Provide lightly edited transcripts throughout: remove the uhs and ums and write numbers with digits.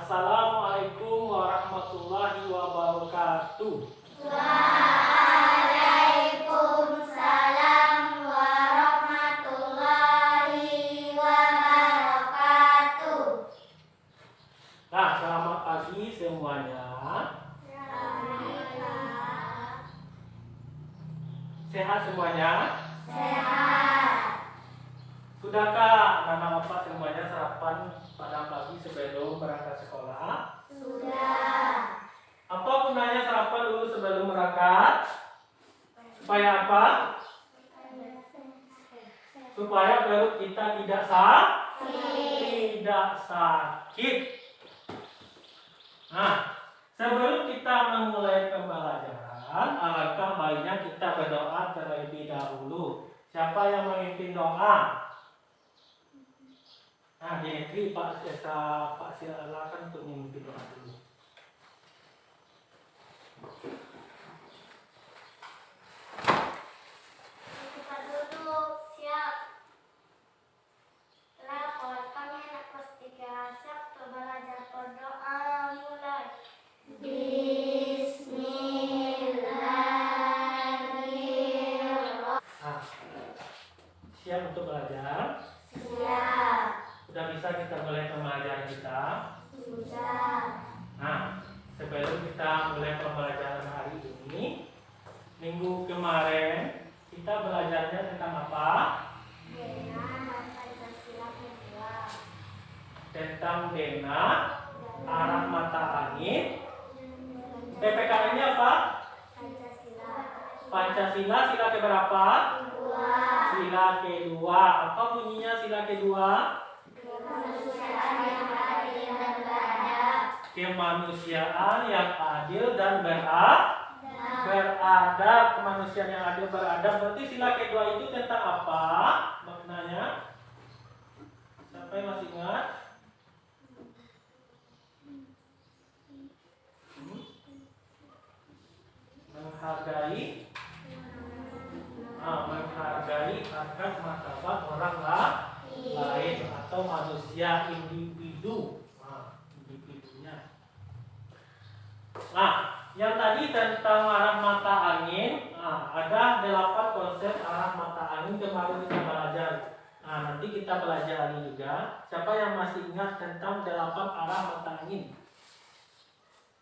Assalamualaikum warahmatullahi wabarakatuh. Waalaikumsalam warahmatullahi wabarakatuh. Nah, selamat pagi semuanya. Sehat semuanya? Sehat. Sudahkah anak-anak Bapak semuanya sarapan pada pagi sebelum berangkat sekolah? Sudah. Apa gunanya sarapan dulu sebelum berangkat? Supaya apa? Supaya perut kita tidak sakit. Nah, sebelum kita memulai pembelajaran, alangkah baiknya kita berdoa terlebih dahulu. Siapa yang memimpin doa? Nah, di negeri Pak silakan untuk memimpin doa dulu. Kita duduk, siap. Lapor kami anak kelas 3 siap untuk belajar berdoa mulai. Bismillahirrahmanirrahim. Nah, siap untuk belajar? Siap. Sudah bisa kita mulai pembelajaran kita? Sudah. Nah, sebelum kita mulai pembelajaran hari ini, minggu kemarin kita belajarnya tentang apa? Dena dan Pancasila kedua. Tentang dena, arah mata angin. PPKN-nya apa? Pancasila. Pancasila, sila keberapa? Kedua. Sila kedua. Apa bunyinya sila kedua? Kemanusiaan yang adil dan beradab. Kemanusiaan yang adil dan beradab. Kemanusiaan yang adil beradab. Berarti sila kedua itu tentang apa maknanya? Siapa yang masih ingat? Menghargai harkat martabat orang lain atau manusia individu. Individunya. Nah, yang tadi tentang arah mata angin, ada 8 konsep arah mata angin kemarin kita belajar. Nah, nanti kita pelajari juga. Siapa yang masih ingat tentang 8 arah mata angin?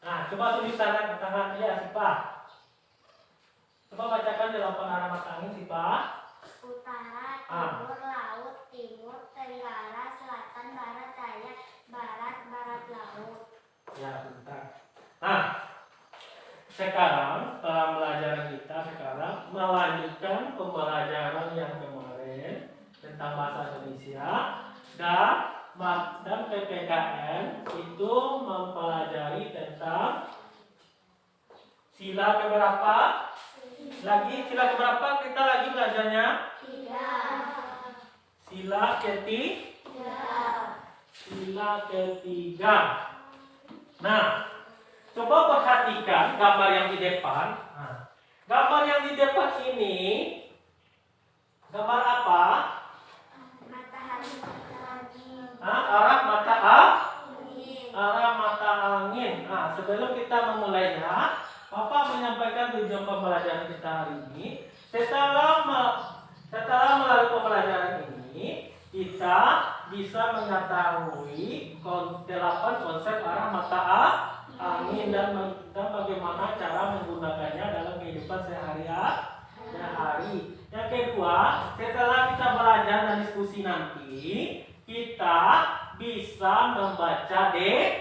Nah, coba tulis tangan ya, Sipa. Coba bacakan 8 arah mata angin, Sipa. Utara, timur, laut, timur, tenggara, selatan, barat, daya, barat, barat laut. Ya, bentar. Nah, sekarang setelah pembelajaran kita sekarang melanjutkan pembelajaran yang kemarin tentang bahasa Indonesia dan PPKN itu mempelajari tentang sila keberapa? Sila keberapa kita lagi belajarnya? 3. Sila ketiga. Nah, coba perhatikan gambar yang di depan. Nah, gambar yang di depan ini gambar apa? Matahari. Arah mata Angin. arah mata angin. Nah, sebelum kita memulainya, Bapak menyampaikan tujuan pembelajaran kita hari ini. Setelah melalui pembelajaran ini, kita bisa mengetahui 8 konsep arah mata angin dan bagaimana cara menggunakannya dalam kehidupan sehari-hari. Yang kedua, setelah kita belajar dan diskusi nanti, kita bisa membaca dena.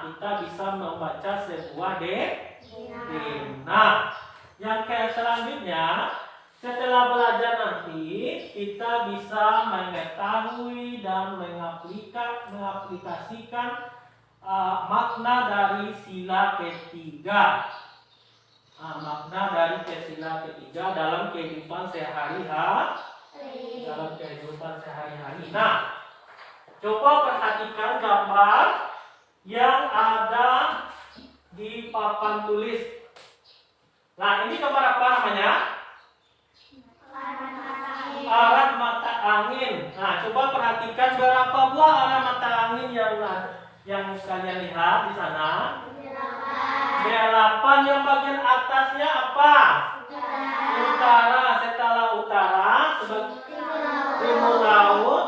Kita bisa membaca sebuah dena. Yang selanjutnya, setelah belajar nanti, kita bisa mengetahui dan mengaplikasikan makna dari sila ketiga. Makna dari sila ketiga dalam kehidupan sehari-hari. Nah, coba perhatikan gambar yang ada di papan tulis. Nah, ini gambar apa namanya? Arah mata angin. arah mata angin. Nah, coba perhatikan berapa buah arah mata angin yang kalian lihat di sana. 8. Yang bagian atasnya apa? Utara. Setelah utara, timur laut,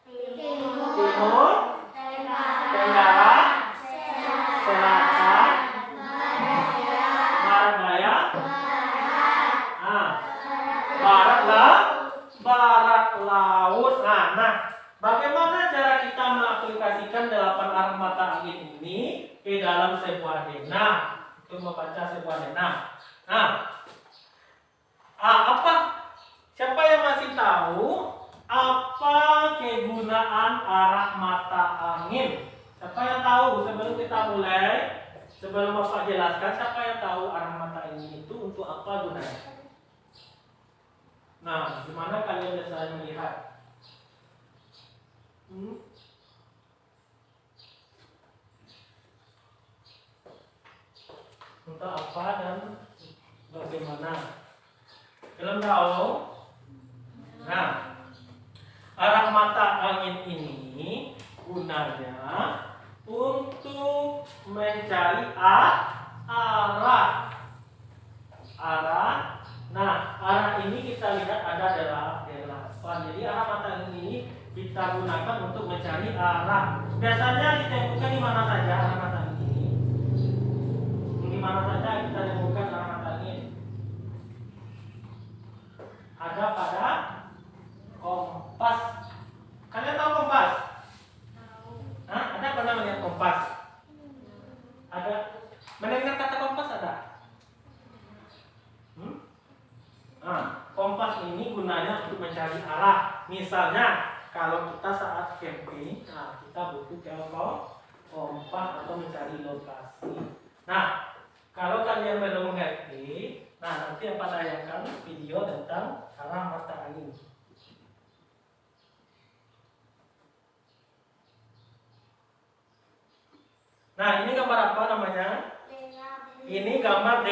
timur, tenggara, selatan, barat daya, barat laut. Nah, bagaimana cara kita mengaplikasikan 8 arah mata angin ini ke dalam sebuah denah? Untuk membaca sebuah denah. Nah, apa? Siapa yang masih tahu apa kegunaan arah mata angin? Siapa yang tahu? Sebelum kita mulai, sebelum Bapak jelaskan, siapa yang tahu arah mata angin itu untuk apa gunanya? Nah, gimana kalian biasanya melihat? Untuk apa dan bagaimana? Kalian tahu? Nah, arah mata angin ini gunanya untuk mencari arah. Nah, arah ini kita lihat ada 8. Jadi arah mata angin ini kita gunakan untuk mencari arah. Biasanya ditemukan di mana saja arah mata angin ini? Di mana saja kita temukan arah mata angin? Ada pada kompas. Kalian tahu kompas? Hah? Ada pernah melihat kompas? Ada? Mendengar kata kompas ada? Nah, kompas ini gunanya untuk mencari arah. Misalnya, kalau kita saat camping, kita butuh kompas atau mencari lokasi. Nah, kalau kalian belum mengerti, nanti apa tayangkan video tentang arah mata angin. Nah, ini gambar apa namanya? Ini gambar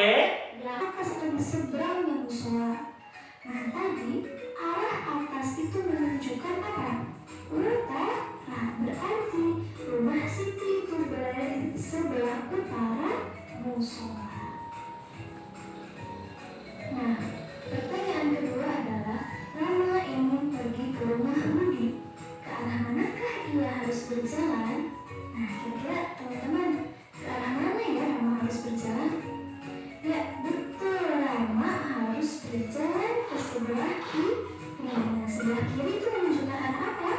atas dan seberangnya musola. Nah, tadi arah atas itu menunjukkan apa? Utara. Nah, berarti rumah Siti itu berada di sebelah utara musola. Nah, pertanyaan kedua adalah Rama ingin pergi ke rumah Budi. Ke arah manakah ia harus berjalan? Nah, kira-kira teman-teman, ke arah mana ya Rama harus berjalan? Ya, betul, Rama harus berjalan ke sebelah kiri. Nah, sebelah kiri itu menunjukkan arah apa?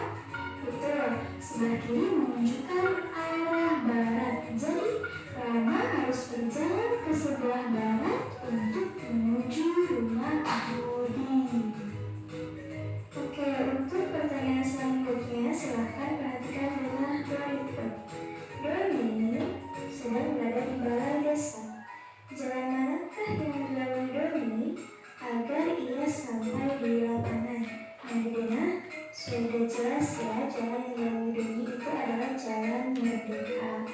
Betul, sebelah kiri menunjukkan arah barat. Jadi, Rama harus berjalan ke sebelah barat untuk menuju rumah Budi. Oke, untuk pertanyaan selanjutnya, silakan perhatikan rumah Doni. Doni sedang berada di balai desa. Jalan manakah yang dilalui Doni agar ia sampai di lapangan? Nah, di denah sudah jelas ya, jalan yang dilalui Doni itu adalah jalan Merdeka.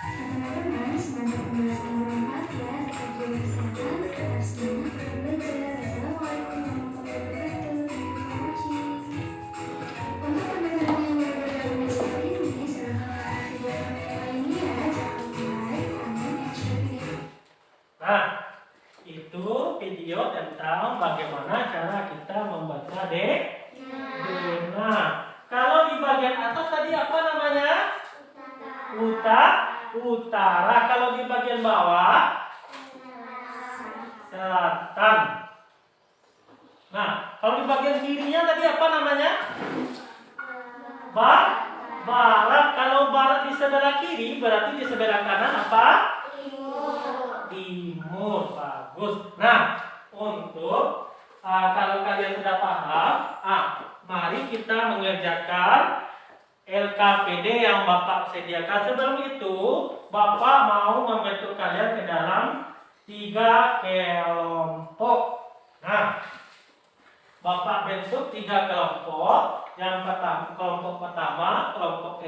Nah, teman-teman, semoga pembahasan bermanfaat ya. Tetap jaga kesehatan, tetap semangat, tetap belajar. Assalamualaikum warahmatullahi wabarakatuh. Terima kasih. Untuk pendengaran yang berbeda seperti ini, silahkan video lainnya ya. Jangan lupa like, comment, and share video. Nah, itu video tentang bagaimana cara kita membaca denah. Kalau di bagian atas tadi apa namanya? Utara. Kalau di bagian bawah selatan. Nah, kalau di bagian kirinya tadi apa namanya? Barat. Kalau barat di sebelah kiri, berarti di sebelah kanan apa? Timur. Bagus. Nah, untuk kalau kalian sudah paham, mari kita mengerjakan LKPD yang Bapak sediakan. Sebelum itu, Bapak mau membentuk kalian ke dalam 3 kelompok. Nah, Bapak bentuk 3 kelompok. Yang pertama, kelompok pertama, kelompok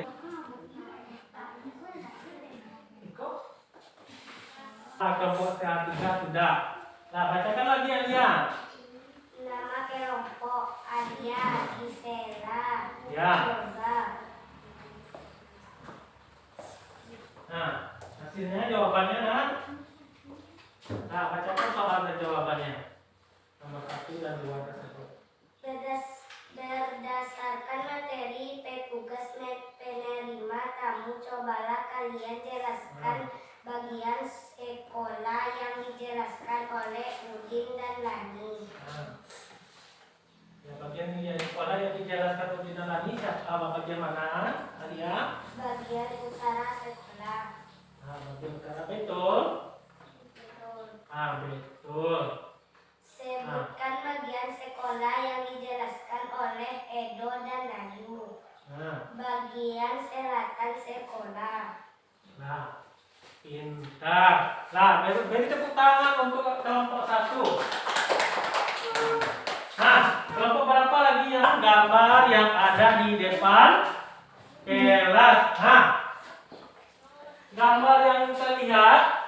kelompok 3 sudah. Nah, bacakan lagi ya. Nama kelompok Maria, Gisela, Ya. Rosa. Nah, hasilnya jawabannya kan? Nah, bacakan soal dan jawabannya. Nomor 1 dan 2 tersebut. Berdasarkan materi petugas penerima tamu, cobalah kalian jelaskan bagian sekolah yang dijelaskan oleh Udin dan Lani. Nah, ya, bagian sekolah yang dijelaskan Udin dan Lani bagian mana? Alia? Bagian utara sekolah. Nah, bagian utara betul. Betul. Sebutkan bagian sekolah yang dijelaskan oleh Edo dan Naju. Bagian selatan sekolah. Nah, pintar. Nah, beri tepuk tangan untuk kelompok 1. Nah, kelompok berapa lagi yang gambar yang ada di depan kelas? Nah, gambar yang kita lihat.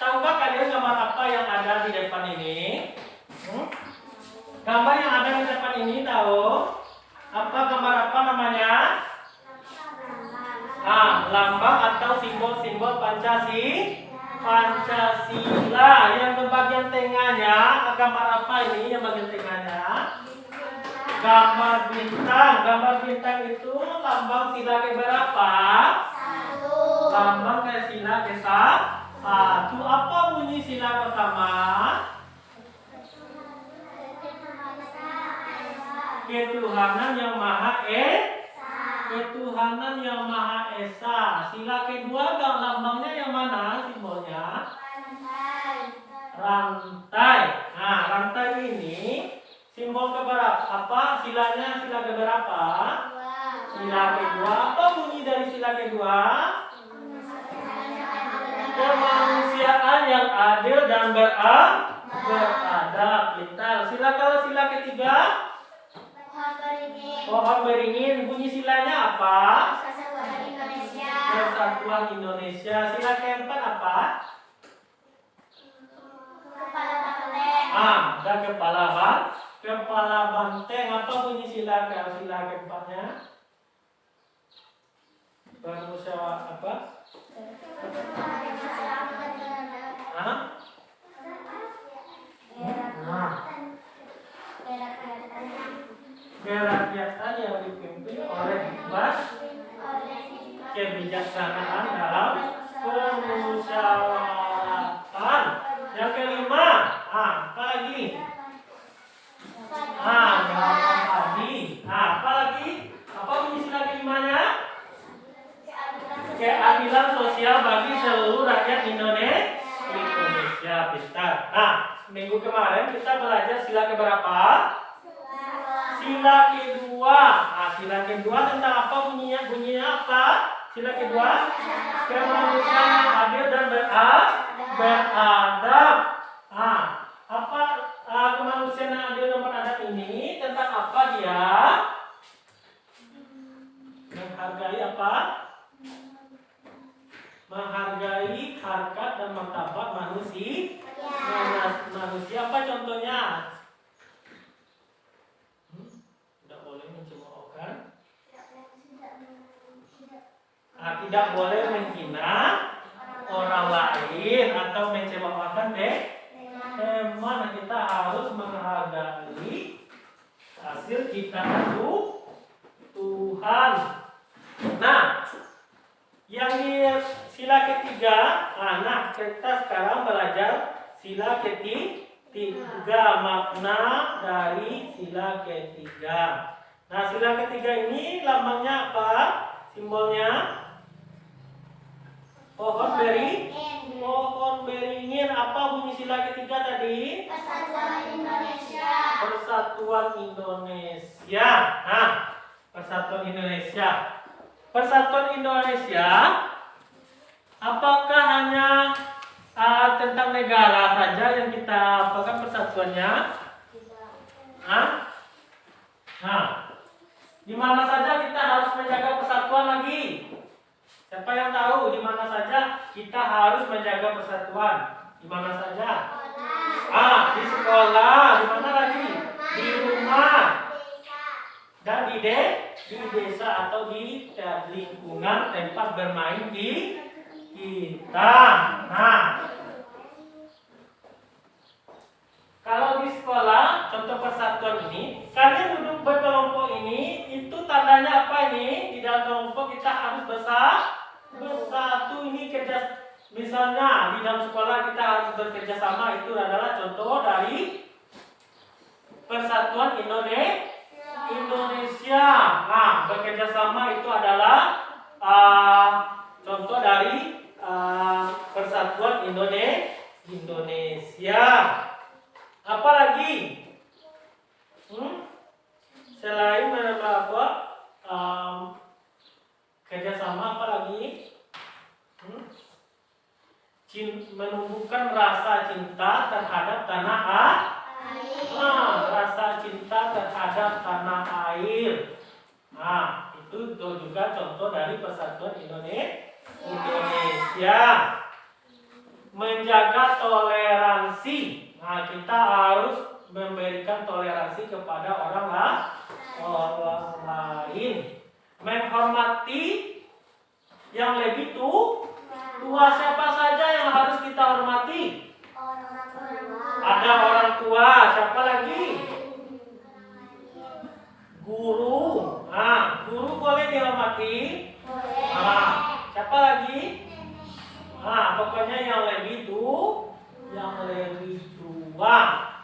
Tahukah kalian gambar apa yang ada di depan ini? Gambar yang ada di depan ini tahu? Apa gambar apa namanya? Lambang atau simbol-simbol Pancasila. Yang di bagian tengahnya, gambar apa ini yang bagian tengahnya? Gambar bintang. Gambar bintang itu lambang sila keberapa? 1. Lambang ke sila ke-1. Apa bunyi sila pertama? Ketuhanan yang Maha Esa. Ketuhanan yang Maha Esa. Sila kedua lambangnya yang mana simbolnya? Rantai. Nah, rantai ini simbol keberapa? Apa silanya? Sila keberapa? Sila kedua. Apa bunyi dari sila kedua? Kemanusiaan yang adil dan beradab. Pintar. Kalau sila ketiga? Pohon beringin. Bunyi silanya apa? Persatuan Indonesia. Sila keempat apa? Kepala banteng. Dan kepala banteng. Apa bunyi sila keempatnya? Bermusyawarah apa? Kerakyatan yang dipimpin oleh hikmat kebijaksanaan dalam permusyawaratan. Yang kelima, apa lagi? Jawaban tadi. Apa lagi? Apa bunyi sila kelimanya? Keadilan sosial bagi seluruh rakyat Indonesia. Pintar. Nah, minggu kemarin kita belajar sila keberapa? Sila kedua. Sila kedua tentang apa bunyinya? Bunyinya apa? Sila kedua, kemanusiaan yang adil dan beradab. Apa kemanusiaan yang adil dan beradab ini tentang apa dia? Menghargai apa? Menghargai harkat dan martabat manusia. Apa contohnya? Tidak boleh mencemoohkan. Tidak boleh menghina orang lain atau mencemoohkan teman. Kita harus menghargai hasil kita itu Tuhan. Nah, yang di sila ketiga, kita sekarang belajar sila ketiga, makna dari sila ketiga. Nah, sila ketiga ini lambangnya apa? Simbolnya pohon beringin. Apa bunyi sila ketiga tadi? Persatuan Indonesia. Persatuan Indonesia. Persatuan Indonesia. Persatuan Indonesia. Apakah hanya tentang negara saja yang kita apakan persatuannya? Di mana saja kita harus menjaga persatuan lagi? Siapa yang tahu di mana saja kita harus menjaga persatuan? Di mana saja? Di sekolah. Di mana lagi? Di rumah. rumah desa, dan di desa atau di lingkungan tempat bermain kita. Nah, kalau di sekolah, contoh persatuan ini, kalian duduk berkelompok ini, itu tandanya apa ini? Di dalam kelompok kita harus bersatu. Ini kerja, misalnya di dalam sekolah kita harus bekerja sama, itu adalah contoh dari persatuan Indonesia. Nah, bekerja sama itu adalah contoh dari persatuan Indonesia. Apalagi selain apa kerjasama, apalagi menumbuhkan rasa cinta terhadap tanah rasa cinta terhadap tanah air. Nah, itu juga contoh dari persatuan Indonesia. Menjaga toleransi. Nah, kita harus memberikan toleransi kepada orang lain. Menghormati yang lebih tua. Siapa saja yang harus kita hormati? orang tua, Ada orang tua. Siapa lagi? Guru. Nah, guru boleh dihormati. Nah, siapa lagi? Nah, pokoknya yang lebih tua.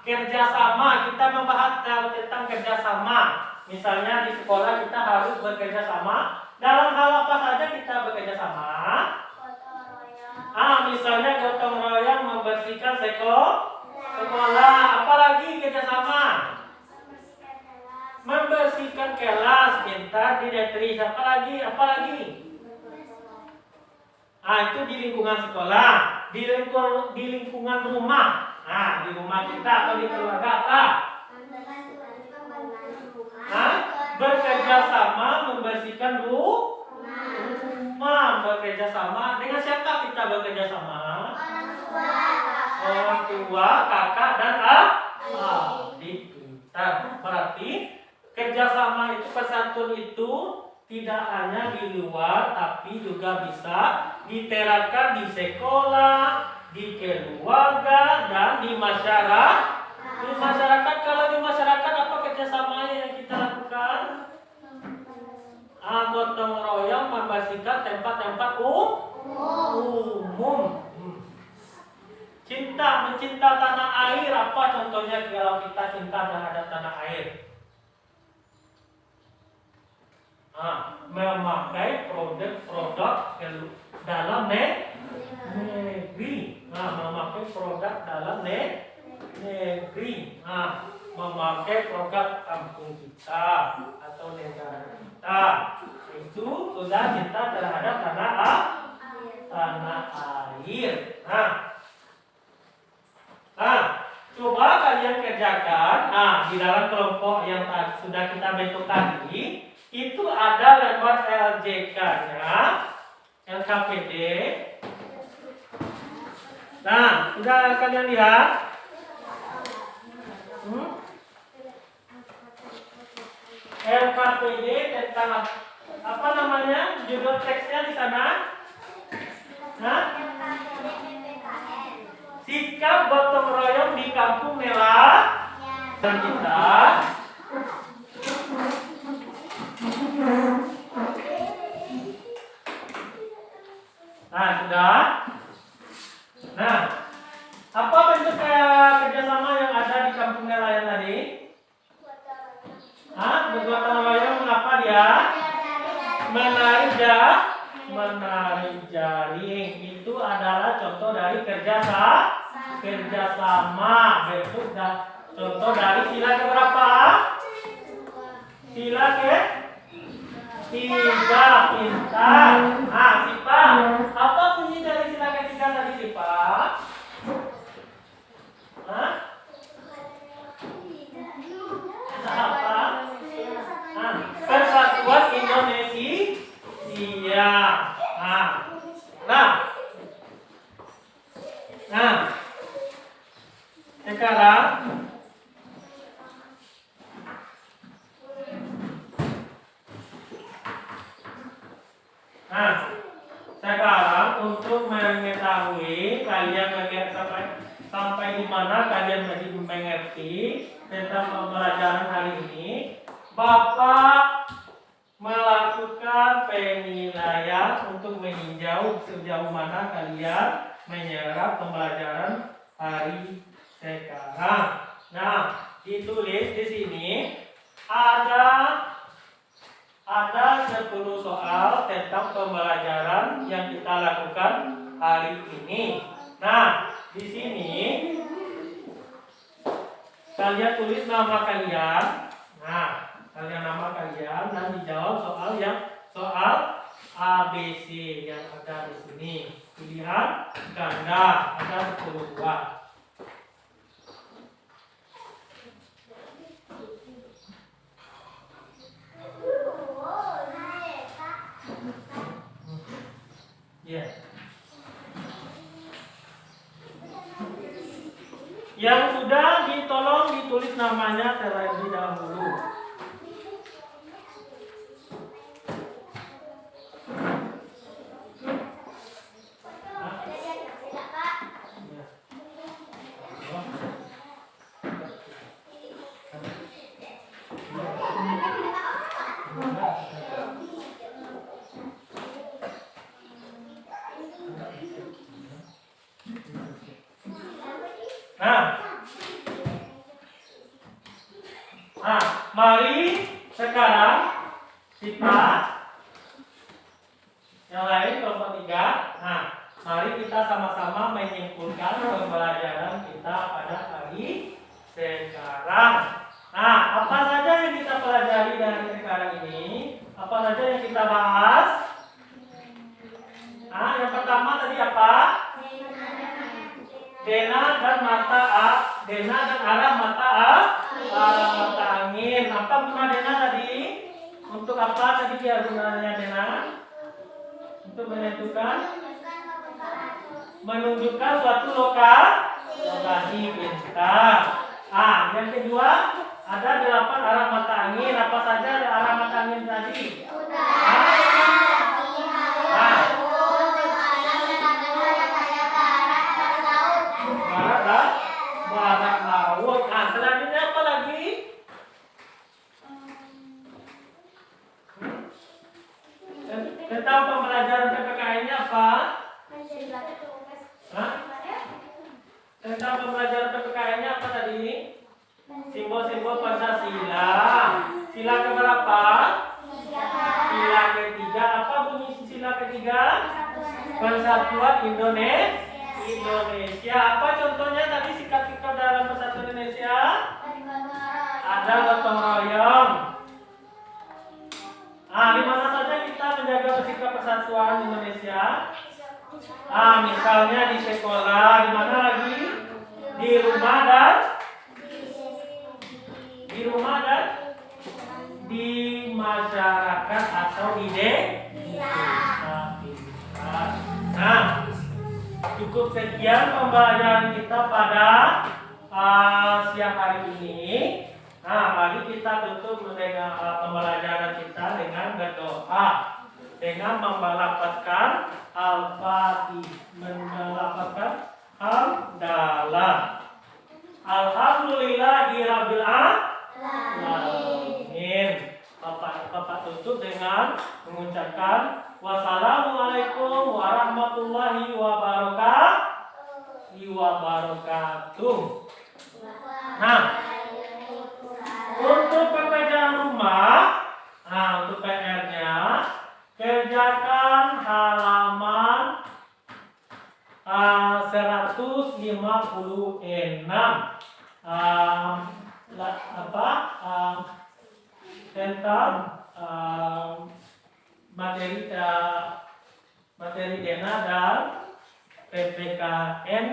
Kerjasama, kita membahas tentang kerjasama. Misalnya di sekolah kita harus bekerja sama. Dalam hal apa saja kita bekerja sama? Misalnya gotong royong membersihkan sekolah. Apalagi kerjasama? Membersihkan kelas, pintar direktris. Apalagi? Itu di lingkungan sekolah. Di lingkungan rumah. Nah, di rumah kita atau di keluarga apa? Bekerja sama membersihkan rumah. Bekerja sama dengan siapa kita bekerja sama? Orang tua, kakak dan adik. Berarti kerjasama itu, persatuan itu tidak hanya di luar, tapi juga bisa diterapkan di sekolah, di keluarga, dan di masyarakat. Kalau di masyarakat apa kerjasamanya yang kita lakukan? Gotong royong membersihkan tempat-tempat umum. Mencinta tanah air. Apa contohnya kalau kita cinta terhadap tanah air? Memakai produk dalam negeri. Memakai produk dalam negeri. Memakai produk kampung kita atau negara kita. Itu sudah cinta terhadap tanah air. Coba kalian kerjakan. Di dalam kelompok yang sudah kita bentuk tadi, itu ada lembar LJK-nya, LKPD. Sudah kalian lihat? LKPD tentang apa namanya? Judul teksnya di sana? Sikap gotong royong di kampung Merah dan kita. Sudah. Apa bentuk kerjasama yang ada di kampung nelayan tadi? Gotong royong, mengapa dia? Menarik jaring. Itu adalah contoh dari kerjasama. Bentuk contoh dari sila keberapa? Sila ketiga, pintar. Sipa. Apa bunyi dari sila ketiga tadi, Sipa? Apa? Persatuan Indonesia. Sekarang Nah, sekarang untuk mengetahui kalian sampai di mana kalian masih mengerti tentang pembelajaran hari ini, Bapak melakukan penilaian untuk meninjau sejauh mana kalian menyerap pembelajaran hari sekarang. Nah, ditulis di sini ada 10 soal tentang pembelajaran yang kita lakukan hari ini. Nah, di sini kalian tulis nama kalian. Nah, kalian nama kalian dan dijawab soal ABC yang ada di sini. Pilihan ganda ada 10 buah. Ya. Yang sudah ditolong ditulis namanya terlebih dahulu. Nah, mari sekarang kita yang lain kelompok 3. Nah, mari kita sama-sama menyimpulkan pembelajaran kita pada hari sekarang. Nah, apa saja yang kita pelajari dari sekarang ini? Apa saja yang kita bahas? Nah, yang pertama tadi apa? Dena dan mata A. Dena dan arah mata A. Arah mata angin. Apa guna dena tadi? Untuk apa tadi dia gunanya dena? Untuk menunjukkan suatu lokasi pintar. Yang kedua ada 8 arah mata angin. Apa saja arah mata angin tadi? Barat laut. Selanjutnya apa lagi? Tentang pembelajaran PPKN-nya apa? Tentang pembelajaran PPKN-nya apa tadi? Simbol-simbol Pancasila. Sila keberapa? Sila ketiga. Apa bunyi sila ketiga? Persatuan Indonesia. Apa contohnya tadi sikap-sikap dalam Persatuan Indonesia? Ada gotong royong. Di mana saja kita menjaga sikap persatuan Indonesia? Misalnya di sekolah, di mana lagi? Di rumah dan di masyarakat atau di desa. Nah, cukup sekian pembelajaran kita pada siang hari ini. Nah, mari kita tutup dengan pembelajaran kita dengan berdoa, dengan melafazkan melafazkan hamdalah. Alhamdulillahirabbil alamin. Bapak tutup dengan mengucapkan wassalamualaikum warahmatullahi wabarakatuh. Nah, untuk pekerjaan rumah, untuk PR-nya, kerjakan halaman 156 tentang materi dena dan PPKN